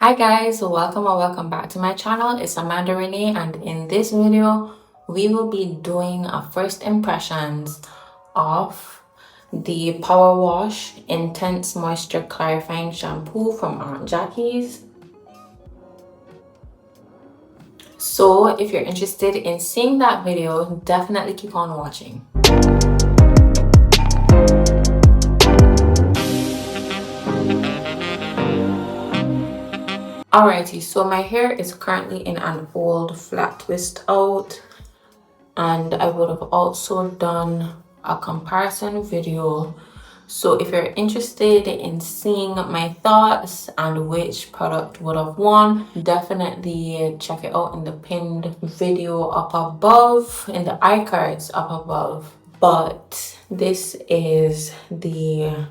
Hi guys, welcome or welcome back to my channel. It's Amanda Renee, and in this video we will be doing a first impressions of the Power Wash Intense Moisture Clarifying Shampoo from Aunt Jackie's. So if you're interested in seeing that video, definitely keep on watching. Alrighty, so my hair is currently in an old flat twist out, and I would have also done a comparison video. So if you're interested in seeing my thoughts and which product would have won, definitely check it out in the pinned video up above, in the iCards up above. But this is the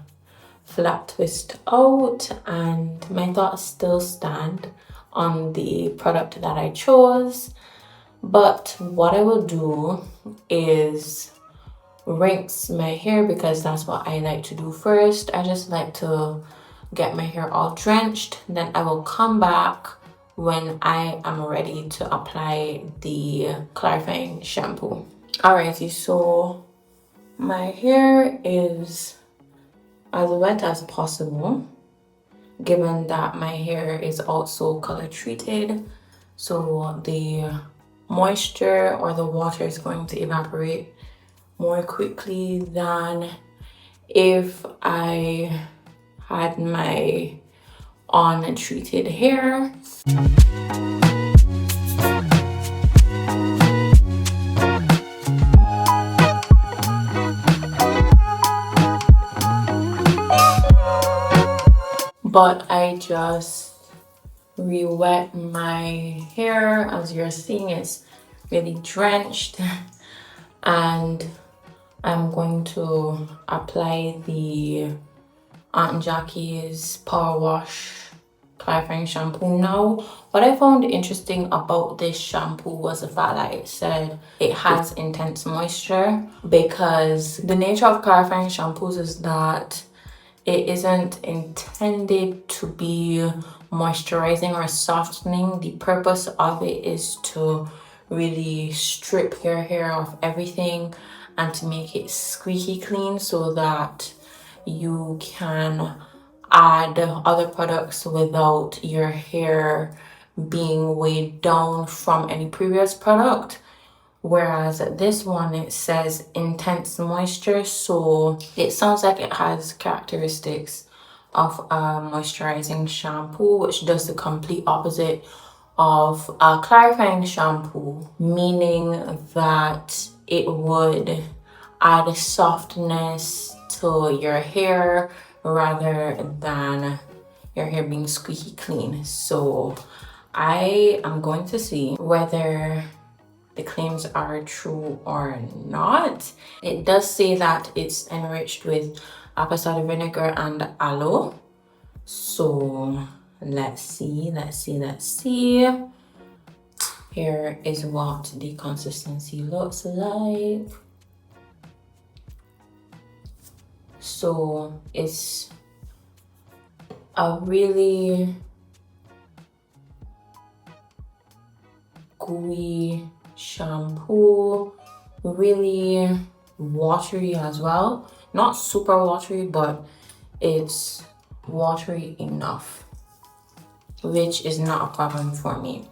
flat twist out, and my thoughts still stand on the product that I chose. But what I will do is rinse my hair, because that's what I like to do first. I just like to get my hair all drenched, then I will come back when I am ready to apply the clarifying shampoo. Alrighty, so my hair is as wet as possible, given that my hair is also color treated, so the moisture or the water is going to evaporate more quickly than if I had my untreated hair. But I just re-wet my hair. As you're seeing, it's really drenched, and I'm going to apply the Aunt Jackie's Power Wash Clarifying Shampoo. Now, what I found interesting about this shampoo was the fact that it said it has intense moisture, because the nature of clarifying shampoos is that it isn't intended to be moisturizing or softening. The purpose of it is to really strip your hair of everything and to make it squeaky clean, so that you can add other products without your hair being weighed down from any previous product. Whereas this one, it says intense moisture, so it sounds like it has characteristics of a moisturizing shampoo, which does the complete opposite of a clarifying shampoo, meaning that it would add softness to your hair rather than your hair being squeaky clean. So I am going to see whether the claims are true or not. It does say that it's enriched with apple cider vinegar and aloe. So let's see. Here is what the consistency looks like. So it's a really gooey shampoo, really watery as well. Not super watery, but it's watery enough, which is not a problem for me.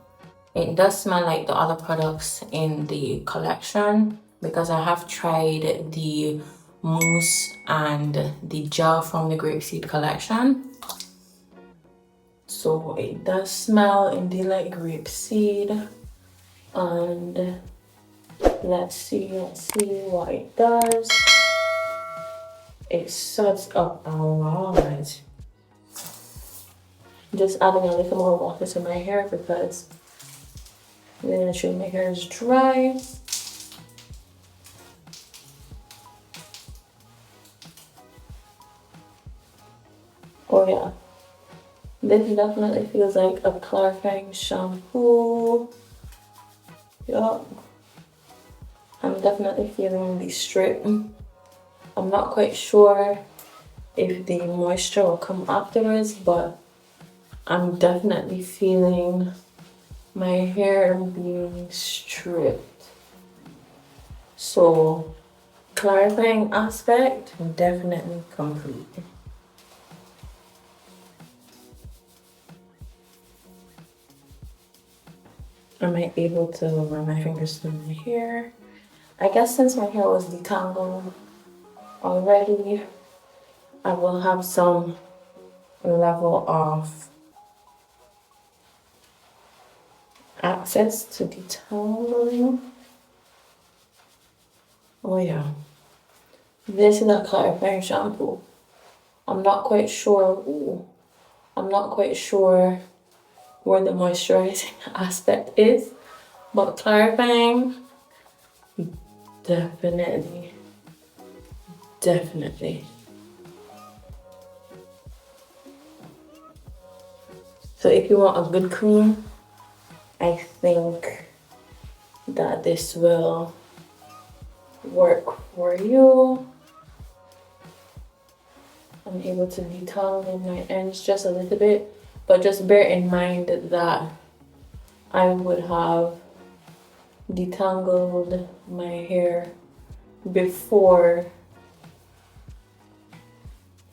It does smell like the other products in the collection, because I have tried the mousse and the gel from the grapeseed collection. So it does smell indeed like grapeseed, and let's see what it does. It suds up a lot. Just adding a little more water to my hair, because literally my hair is dry. Oh yeah, this definitely feels like a clarifying shampoo. Yup. I'm definitely feeling the strip. I'm not quite sure if the moisture will come afterwards, but I'm definitely feeling my hair being stripped. So clarifying aspect definitely complete. Am I able to run my fingers through my hair? I guess since my hair was detangled already, I will have some level of access to detangling. Oh yeah, this is a clarifying shampoo. I'm not quite sure. I'm not quite sure where the moisturizing aspect is, but clarifying, definitely. So if you want a good cream, I think that this will work for you. I'm able to detangle my ends just a little bit, but just bear in mind that I would have detangled my hair before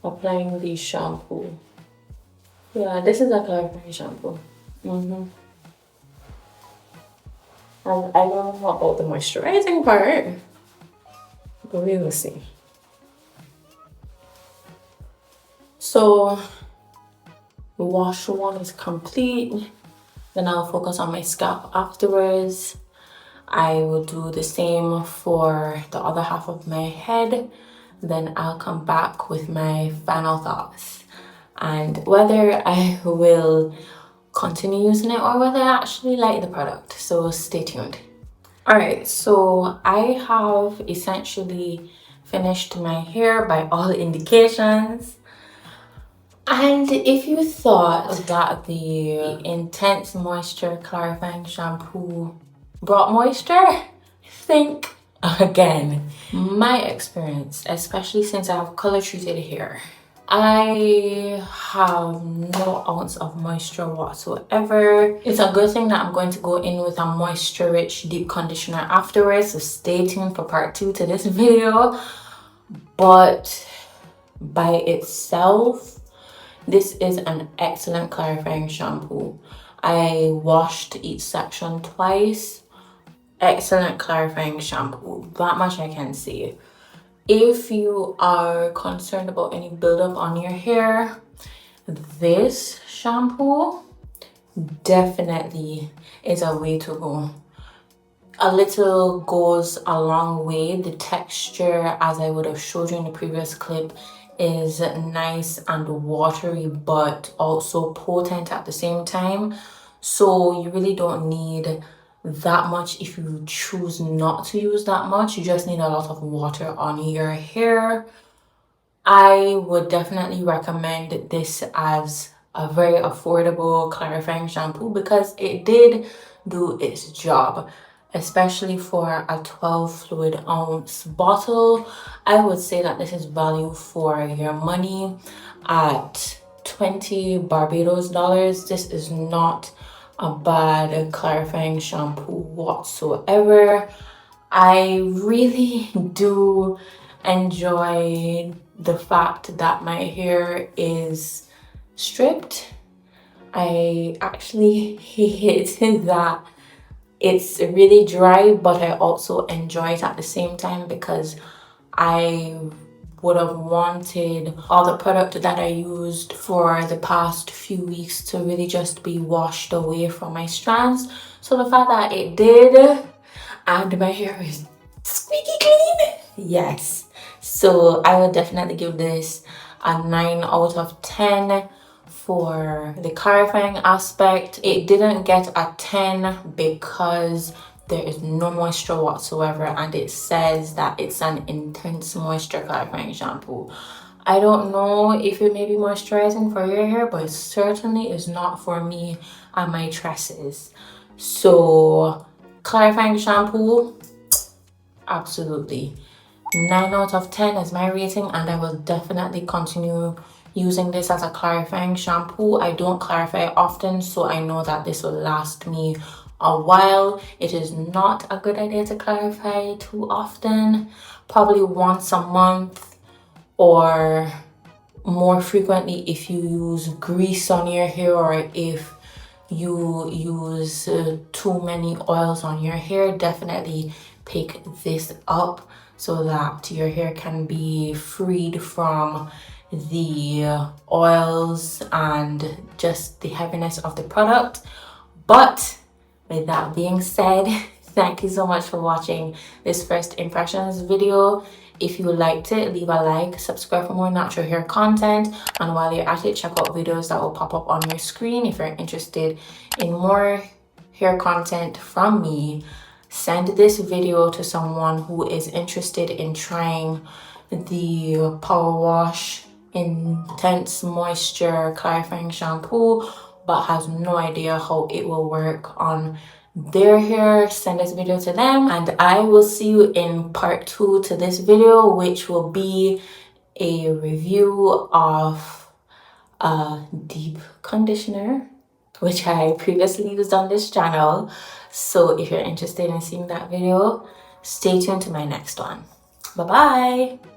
applying the shampoo. Yeah, this is a clarifying shampoo. And I don't know about the moisturizing part, but we will see. So wash one is complete. Then I'll focus on my scalp afterwards. I will do the same for the other half of my head. Then I'll come back with my final thoughts and whether I will continue using it or whether I actually like the product. So stay tuned. Alright, so I have essentially finished my hair by all indications. And if you thought that the intense moisture clarifying shampoo brought moisture, think again. My experience, especially since I have color treated hair, I have no ounce of moisture whatsoever. It's a good thing that I'm going to go in with a moisture rich deep conditioner afterwards, so stay tuned for part 2 to this video. But by itself, this is an excellent clarifying shampoo. I washed each section twice. Excellent clarifying shampoo, that much I can say. If you are concerned about any buildup on your hair, this shampoo definitely is a way to go. A little goes a long way. The texture, as I would have showed you in the previous clip, is nice and watery but also potent at the same time. So you really don't need that much if you choose not to use that much. You just need a lot of water on your hair. I would definitely recommend this as a very affordable clarifying shampoo because it did do its job, especially for a 12 fluid ounce bottle. I would say that this is value for your money. At 20 Barbados dollars, this is not a bad clarifying shampoo whatsoever. I really do enjoy the fact that my hair is stripped. I actually hate that it's really dry, but I also enjoy it at the same time because I would have wanted all the product that I used for the past few weeks to really just be washed away from my strands. So the fact that it did, and my hair is squeaky clean, yes. So I would definitely give this a 9 out of 10 for the clarifying aspect. It didn't get a 10 because there is no moisture whatsoever and it says that it's an intense moisture clarifying shampoo. I don't know if it may be moisturizing for your hair, but it certainly is not for me and my tresses. So clarifying shampoo, absolutely. 9 out of 10 is my rating and I will definitely continue using this as a clarifying shampoo. I don't clarify often, so I know that this will last me a while. It is not a good idea to clarify too often, probably once a month or more frequently if you use grease on your hair, or if you use too many oils on your hair. Definitely pick this up so that your hair can be freed from the oils and just the heaviness of the product. But with that being said, thank you so much for watching this first impressions video. If you liked it, leave a like, subscribe for more natural hair content, and while you're at it, check out videos that will pop up on your screen. If you're interested in more hair content from me, send this video to someone who is interested in trying the Power Wash Intense Moisture Clarifying Shampoo but has no idea how it will work on their hair. Send this video to them, and I will see you in part 2 to this video, which will be a review of a deep conditioner which I previously used on this channel. So if you're interested in seeing that video, stay tuned to my next one. Bye bye.